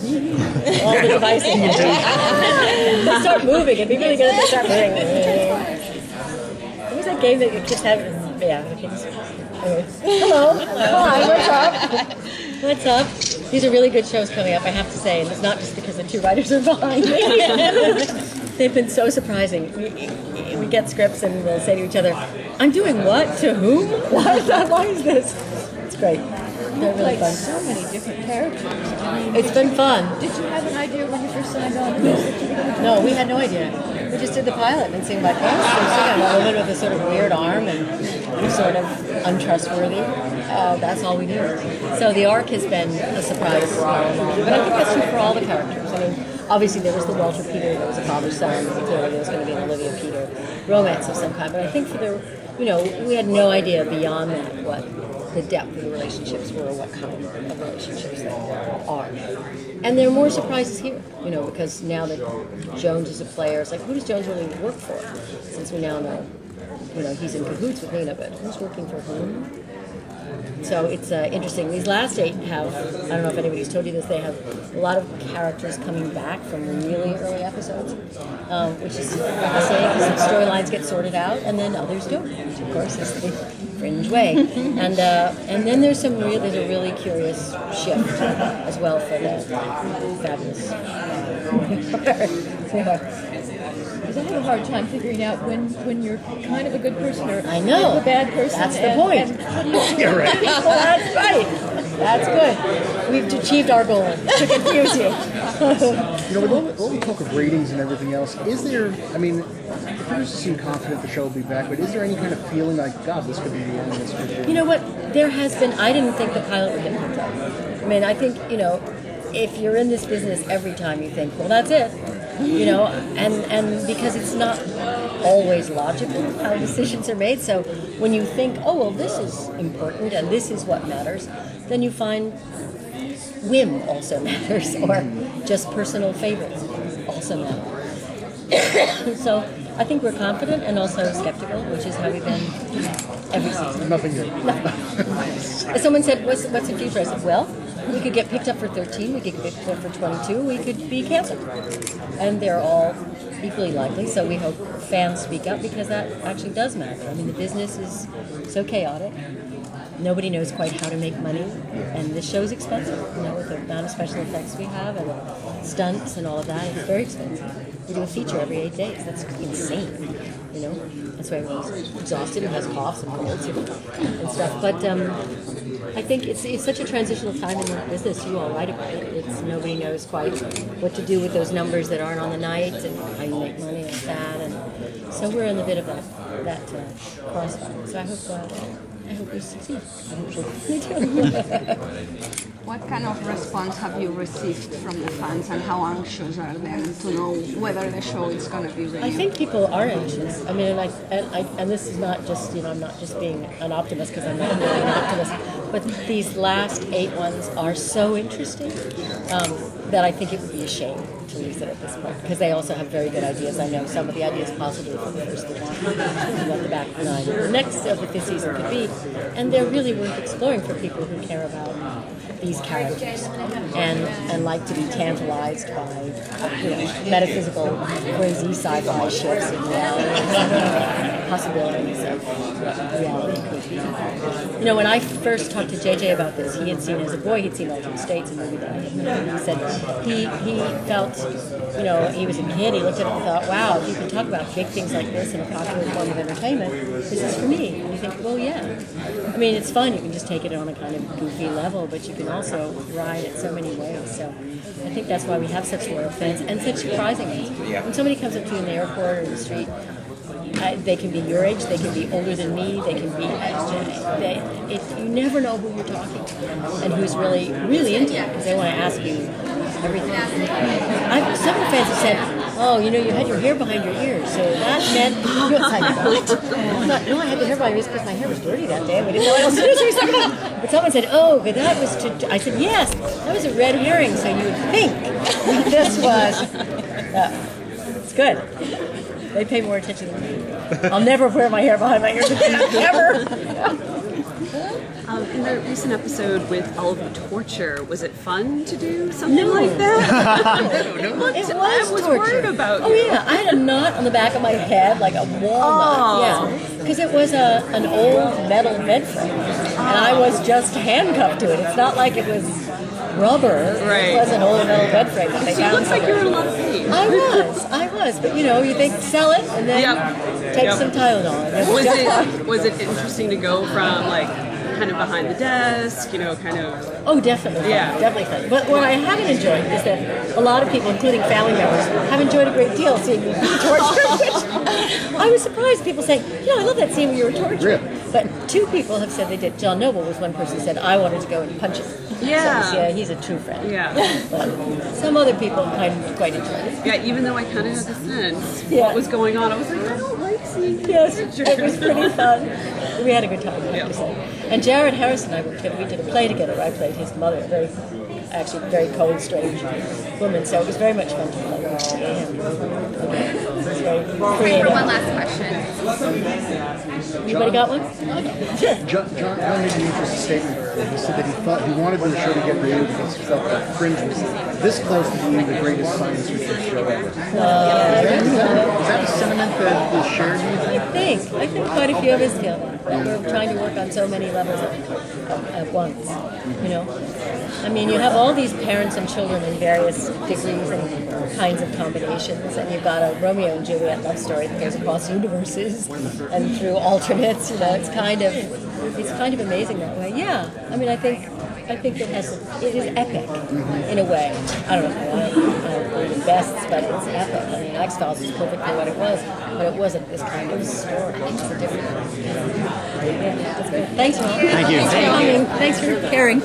all the devices. They start moving, and be really good at they start moving. What was that game that your kids have? Yeah, the kids. Hello. Hi, what's up? What's up? These are really good shows coming up, I have to say, and it's not just because the two writers are behind me. They've been so surprising. We get scripts and we'll say to each other, I'm doing what? To whom? Why is this? It's great. They're really fun. So many different characters. I mean, it's been fun. Did you have an idea when you first signed on? No, we had no idea. We just did the pilot and seemed like, oh, a woman with a sort of weird arm and sort of untrustworthy. That's all we knew. So the arc has been a surprise for all along. But I think that's true for all the characters. I mean, obviously there was the Walter Peter, there was a father-son, clearly there was going to be an Olivia Peter romance of some kind. But I think for the, we had no idea beyond that what the depth of the relationships were, what kind of relationships they are. And there are more surprises here, because now that Jones is a player, it's like, who does Jones really work for? Since we now know, he's in cahoots with Nina, but who's working for whom? So it's interesting. These last 8 have, I don't know if anybody's told you this, they have a lot of characters coming back from really early episodes, which is fascinating because some storylines get sorted out and then others don't, which of course is the Fringe way. And then there's a really curious shift as well for the fabulous. I have a hard time figuring out when you're kind of a good person or I know. A bad person. That's the point. You're right. Well, that's right. That's good. We've achieved our goal to confuse you. With all the talk of ratings and everything else, is there, the producers seem confident the show will be back, but is there any kind of feeling like, God, this could be the end of this could be... You know what? There has been, I didn't think the pilot would get picked up. I think, if you're in this business every time you think, well, that's it. And because it's not always logical how decisions are made. So when you think, oh, well, this is important and this is what matters, then you find whim also matters, or just personal favorites also matter. So I think we're confident and also skeptical, which is how we've been every season. Nothing new. If someone said, what's the future? I said, well, we could get picked up for 13, we could get picked up for 22, we could be canceled. And they're all equally likely, so we hope fans speak up because that actually does matter. The business is so chaotic. Nobody knows quite how to make money, and this show's expensive, with the amount of special effects we have and stunts and all of that. It's very expensive. We do a feature every 8 days. That's insane, That's why everyone's exhausted and has coughs and colds and stuff. But I think it's such a transitional time in the business. You all write about it. Nobody knows quite what to do with those numbers that aren't on the night and how you make money like that. And so we're in a bit of that crossfire. So I hope we succeed. What kind of response have you received from the fans, and how anxious are they to know whether the show is going to be real? I think people are anxious. And this is not just, I'm not just being an optimist because I'm not really an optimist, but these last 8 ones are so interesting that I think it would be a shame to lose it at this point, because they also have very good ideas. I know some of the ideas possibly from the first 3, what the back 9 the next of the 5th season could be, and they're really worth exploring for people who care about these characters and like to be tantalized by metaphysical, crazy sci-fi ships and possibilities of what reality could be. When I first talked to JJ about this, he had seen as a boy, he'd seen Altered States, a movie that I had made, and he said he felt, he was a kid, he looked at it and thought, wow, if you can talk about big things like this in a popular form of entertainment, this is for me. And you think, well, yeah. It's fun, you can just take it on a kind of goofy level, but you can also ride it so many ways. So I think that's why we have such loyal fans and such surprising ones. When somebody comes up to you in the airport or in the street, they can be your age, they can be older than me, they can be, you never know who you're talking to and who's really, really into it, because they want to ask you everything. Some of the fans have said, oh, you had your hair behind your ears, so that meant, no, I had the hair behind my ears because my hair was dirty that day, and we didn't know what else to do, so we was talking about. But someone said, oh, but that was I said, yes, that was a red herring, so you would think this was, it's good. They pay more attention than me. I'll never wear my hair behind my ears again, ever. in the recent episode with all of the torture, was it fun to do something like that? It was worried torture. about Oh you. yeah, I had a knot on the back of my head, like a walnut. Yeah, because it was an old metal bed frame, and I was just handcuffed to it. It's not like it was rubber. Right. It was an old metal bed frame that they So it found looks like somewhere. you're in a lot of pain. I was, but you think sell it and then take some Tylenol. And Was it interesting to go from like kind of behind the desk, kind of? Oh, definitely fun. Yeah. Definitely fun. But what I haven't enjoyed is that a lot of people, including family members, have enjoyed a great deal seeing me tortured. I was surprised. People saying, I love that scene where you were tortured. Really? But 2 people have said they did. John Noble was one person who said, I wanted to go and punch him. Yeah. So, yeah, he's a true friend. Yeah. But some other people quite enjoyed it. Yeah, even though I kind of had the sense Yeah. what was going on, I was like, I don't like seeing Yes, tortured. it was pretty fun. We had a good time, I have to say. And Jared Harris and I worked together. We did a play together. I played his mother, very cold, strange woman. So it was very much fun to play with him. It was very creative. One last question. Anybody got one? John made an interesting statement. He said that he wanted the show to get renewed because he felt that Fringe was this close to being the greatest science fiction show ever. Is that a sentiment that is shared, do you think? I think quite a few of us feel that. We're trying to work on so many levels at once, I mean, you have all these parents and children in various degrees and kinds of combinations, and you've got a Romeo and Juliet love story that goes across universes and through alternates. It's kind of amazing that way. Yeah, I mean, I think it is epic in a way. I don't know the best, but it's epic. I mean, X-Files was perfectly what it was, but it wasn't this kind of story. It's a different. Yeah, it's good. Thanks, Ron. Thank you. Thanks for coming. Thanks for caring.